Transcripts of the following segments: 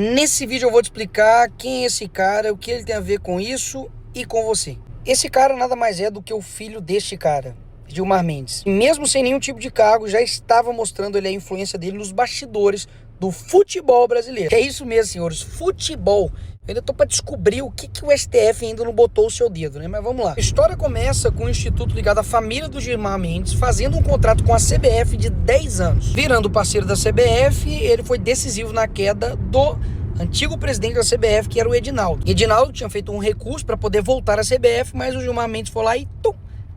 Nesse vídeo eu vou te explicar quem é esse cara, o que ele tem a ver com isso e com você. Esse cara nada mais é do que o filho deste cara, Gilmar Mendes. E mesmo sem nenhum tipo de cargo, já estava mostrando a influência dele nos bastidores do futebol brasileiro. É isso mesmo, senhores, futebol. Eu ainda tô para descobrir o que o STF ainda não botou o seu dedo, né? Mas vamos lá. A história começa com um instituto ligado à família do Gilmar Mendes fazendo um contrato com a CBF de 10 anos. Virando parceiro da CBF, ele foi decisivo na queda do antigo presidente da CBF, que era o Edinaldo. Edinaldo tinha feito um recurso para poder voltar à CBF, mas o Gilmar Mendes foi lá e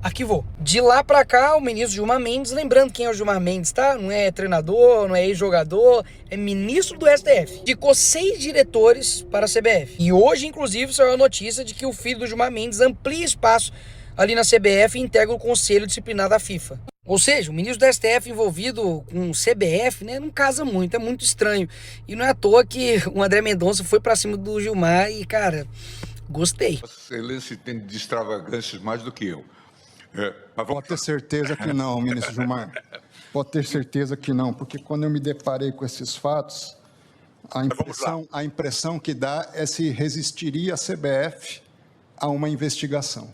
arquivou. De lá pra cá, o ministro Gilmar Mendes, lembrando quem é o Gilmar Mendes, tá? Não é treinador, não é ex-jogador, é ministro do STF. Indicou 6 diretores para a CBF. E hoje, inclusive, saiu a notícia de que o filho do Gilmar Mendes amplia espaço ali na CBF e integra o Conselho Disciplinar da FIFA. Ou seja, o ministro do STF envolvido com CBF, né, não casa muito, é muito estranho. E não é à toa que o André Mendonça foi pra cima do Gilmar e, cara, gostei. Vossa Excelência entende de extravagâncias mais do que eu. Pode ter certeza que não, ministro Gilmar. Pode ter certeza que não, porque quando eu me deparei com esses fatos, a impressão que dá é se resistiria a CBF a uma investigação.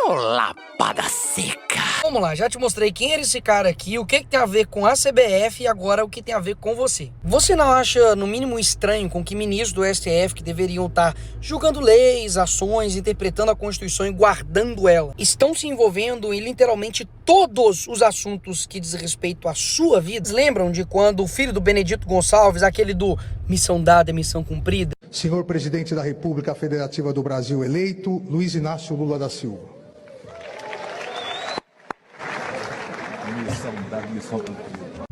Olá, pada seca! Vamos lá, já te mostrei quem era esse cara aqui, o que tem a ver com a CBF e agora o que tem a ver com você. Você não acha, no mínimo, estranho com que ministros do STF, que deveriam estar julgando leis, ações, interpretando a Constituição e guardando ela, estão se envolvendo em literalmente todos os assuntos que diz respeito à sua vida? Vocês lembram de quando o filho do Benedito Gonçalves, aquele do missão dada, missão cumprida? Senhor Presidente da República Federativa do Brasil eleito, Luiz Inácio Lula da Silva.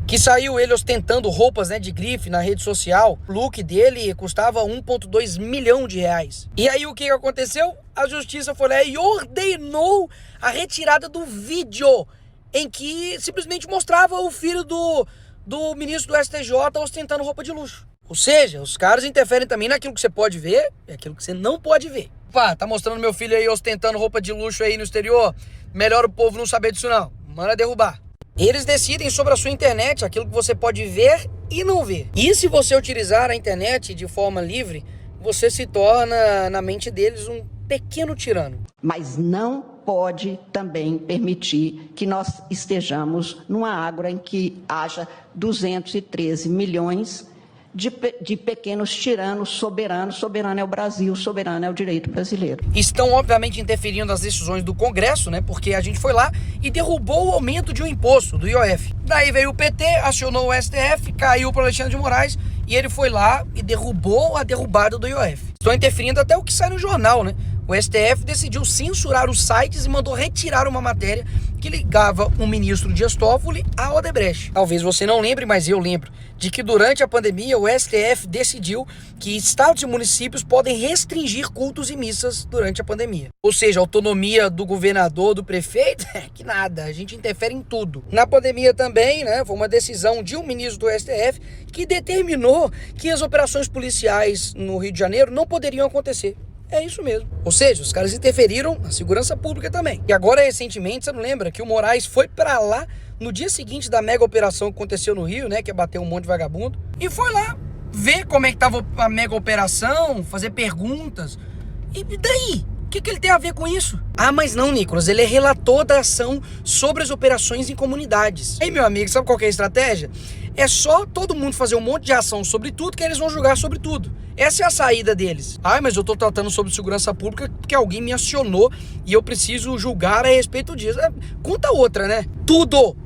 Que saiu ele ostentando roupas, né, de grife na rede social. O look dele custava 1,2 milhão de reais. E aí o que aconteceu? A justiça foi lá e ordenou a retirada do vídeo em que simplesmente mostrava o filho do ministro do STJ ostentando roupa de luxo. Ou seja, os caras interferem também naquilo que você pode ver e aquilo que você não pode ver. Pá, tá mostrando meu filho aí ostentando roupa de luxo aí no exterior? Melhor o povo não saber disso não. Manda derrubar. Eles decidem sobre a sua internet aquilo que você pode ver e não ver. E se você utilizar a internet de forma livre, você se torna, na mente deles, um pequeno tirano. Mas não pode também permitir que nós estejamos numa ágora em que haja 213 milhões de pequenos tiranos soberanos. Soberano é o Brasil, soberano é o direito brasileiro. Estão, obviamente, interferindo nas decisões do Congresso, né? Porque a gente foi lá e derrubou o aumento de um imposto, do IOF. Daí veio o PT, acionou o STF, caiu para Alexandre de Moraes e ele foi lá e derrubou a derrubada do IOF. Estão interferindo até o que sai no jornal, né? O STF decidiu censurar os sites e mandou retirar uma matéria que ligava o ministro Dias Toffoli à Odebrecht. Talvez você não lembre, mas eu lembro de que durante a pandemia o STF decidiu que estados e municípios podem restringir cultos e missas durante a pandemia. Ou seja, a autonomia do governador, do prefeito, que nada, a gente interfere em tudo. Na pandemia também, né, foi uma decisão de um ministro do STF que determinou que as operações policiais no Rio de Janeiro não poderiam acontecer. É isso mesmo. Ou seja, os caras interferiram na segurança pública também. E agora, recentemente, você não lembra que o Moraes foi pra lá no dia seguinte da mega operação que aconteceu no Rio, né? Que é bater um monte de vagabundo. E foi lá ver como é que tava a mega operação, fazer perguntas. E daí? O que ele tem a ver com isso? Ah, mas não, Nicolas, ele é relator da ação sobre as operações em comunidades. Aí, meu amigo, sabe qual que é a estratégia? É só todo mundo fazer um monte de ação sobre tudo que eles vão julgar sobre tudo. Essa é a saída deles. Ah, mas eu tô tratando sobre segurança pública porque alguém me acionou e eu preciso julgar a respeito disso. Conta outra, né? Tudo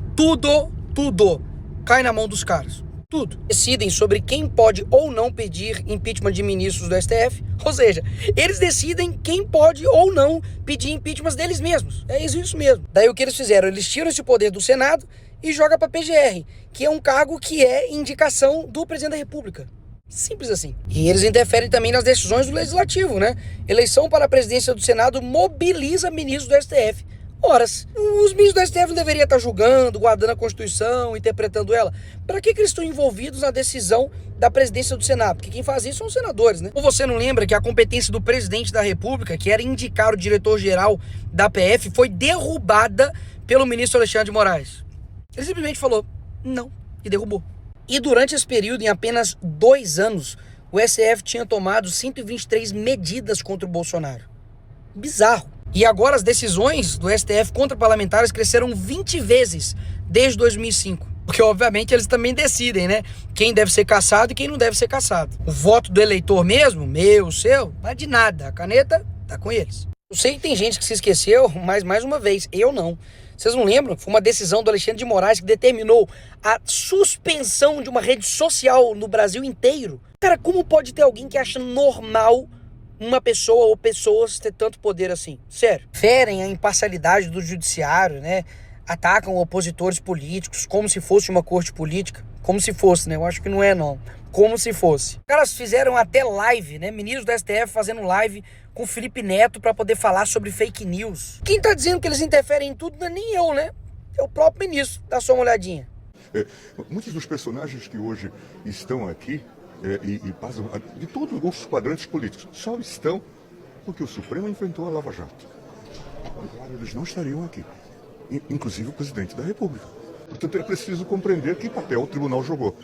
cai na mão dos caras. Tudo. Decidem sobre quem pode ou não pedir impeachment de ministros do STF. Ou seja, eles decidem quem pode ou não pedir impeachment deles mesmos. É isso mesmo. Daí o que eles fizeram? Eles tiram esse poder do Senado e jogam para a PGR, que é um cargo que é indicação do presidente da República. Simples assim. E eles interferem também nas decisões do Legislativo, né? Eleição para a presidência do Senado mobiliza ministros do STF. Ora, os ministros do STF não deveriam estar julgando, guardando a Constituição, interpretando ela. Para que eles estão envolvidos na decisão da presidência do Senado? Porque quem faz isso são os senadores, né? Ou você não lembra que a competência do presidente da República, que era indicar o diretor-geral da PF, foi derrubada pelo ministro Alexandre de Moraes? Ele simplesmente falou não e derrubou. E durante esse período, em apenas 2 anos, o STF tinha tomado 123 medidas contra o Bolsonaro. Bizarro. E agora as decisões do STF contra parlamentares cresceram 20 vezes desde 2005. Porque, obviamente, eles também decidem, né? Quem deve ser cassado e quem não deve ser cassado. O voto do eleitor mesmo, meu, seu, não é de nada. A caneta tá com eles. Eu sei que tem gente que se esqueceu, mas mais uma vez, eu não. Vocês não lembram? Foi uma decisão do Alexandre de Moraes que determinou a suspensão de uma rede social no Brasil inteiro. Cara, como pode ter alguém que acha normal uma pessoa ou pessoas ter tanto poder assim? Sério. Ferem a imparcialidade do judiciário, né? Atacam opositores políticos como se fosse uma corte política. Como se fosse, né? Eu acho que não é, não. Como se fosse. Os caras fizeram até live, né? Ministros do STF fazendo live com o Felipe Neto para poder falar sobre fake news. Quem tá dizendo que eles interferem em tudo não é nem eu, né? É o próprio ministro. Dá só uma olhadinha. Muitos dos personagens que hoje estão aqui e passam de todos os quadrantes políticos só estão porque o Supremo enfrentou a Lava Jato. Claro, eles não estariam aqui. Inclusive o presidente da República. Portanto, é preciso compreender que papel o tribunal jogou.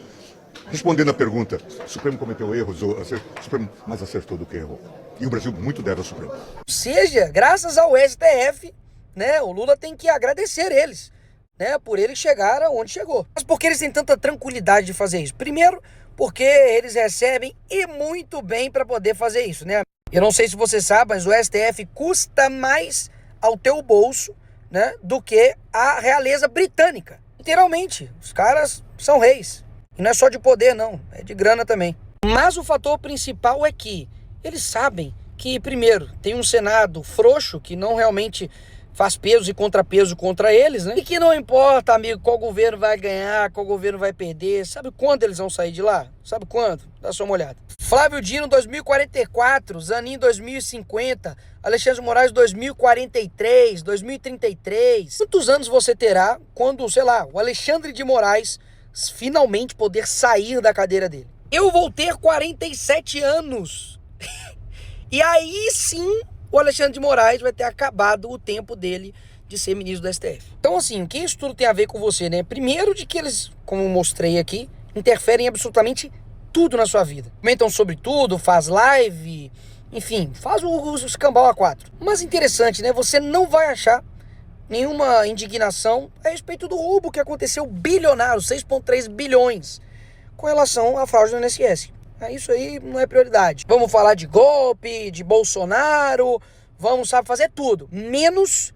Respondendo à pergunta, o Supremo cometeu erros, o Supremo mais acertou do que errou. E o Brasil muito deve ao Supremo. Ou seja, graças ao STF, né, o Lula tem que agradecer eles, né, por eles chegar aonde chegou. Mas por que eles têm tanta tranquilidade de fazer isso? Primeiro, porque eles recebem e muito bem para poder fazer isso, né? Eu não sei se você sabe, mas o STF custa mais ao teu bolso, né, do que a realeza britânica. Literalmente, os caras são reis. E não é só de poder, não, é de grana também. Mas o fator principal é que eles sabem que, primeiro, tem um Senado frouxo, que não realmente faz peso e contrapeso contra eles, né? E que não importa, amigo, qual governo vai ganhar, qual governo vai perder. Sabe quando eles vão sair de lá? Sabe quando? Dá só uma olhada. Flávio Dino 2044, Zanin 2050, Alexandre de Moraes 2043, 2033. Quantos anos você terá quando, sei lá, o Alexandre de Moraes finalmente poder sair da cadeira dele? Eu vou ter 47 anos. E aí sim o Alexandre de Moraes vai ter acabado o tempo dele de ser ministro do STF. Então, assim, o que isso tudo tem a ver com você, né? Primeiro de que eles, como eu mostrei aqui, interferem em absolutamente tudo na sua vida. Comentam sobre tudo, faz live, enfim, faz o escambau A4. Mas interessante, né? Você não vai achar nenhuma indignação a respeito do roubo que aconteceu bilionário, 6,3 bilhões, com relação à fraude do INSS. Isso aí não é prioridade. Vamos falar de golpe, de Bolsonaro, vamos, sabe, fazer tudo. Menos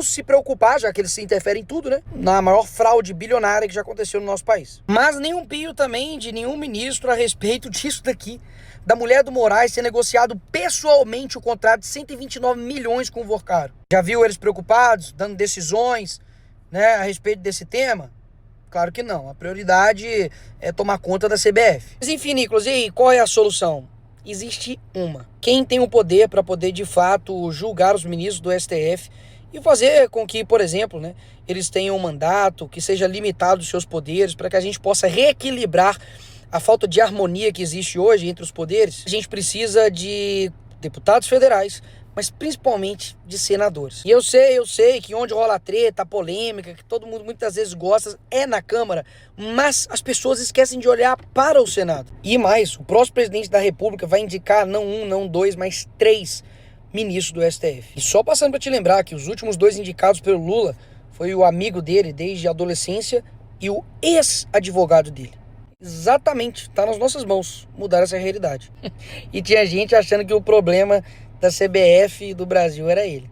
se preocupar, já que eles se interferem em tudo, né? Na maior fraude bilionária que já aconteceu no nosso país. Mas nenhum pio também de nenhum ministro a respeito disso daqui. Da mulher do Moraes ter negociado pessoalmente o contrato de 129 milhões com o Vorcaro. Já viu eles preocupados, dando decisões, né, a respeito desse tema? Claro que não. A prioridade é tomar conta da CBF. Mas enfim, Nicolas, e aí, qual é a solução? Existe uma. Quem tem o poder para poder, de fato, julgar os ministros do STF e fazer com que, por exemplo, né, eles tenham um mandato, que seja limitado os seus poderes, para que a gente possa reequilibrar a falta de harmonia que existe hoje entre os poderes. A gente precisa de deputados federais, mas principalmente de senadores. E eu sei que onde rola treta, polêmica, que todo mundo muitas vezes gosta, é na Câmara, mas as pessoas esquecem de olhar para o Senado. E mais, o próximo presidente da República vai indicar não um, não dois, mas 3 ministros do STF. E só passando para te lembrar que os últimos 2 indicados pelo Lula foi o amigo dele desde a adolescência e o ex-advogado dele. Exatamente, tá nas nossas mãos mudar essa realidade. E tinha gente achando que o problema da CBF do Brasil era ele.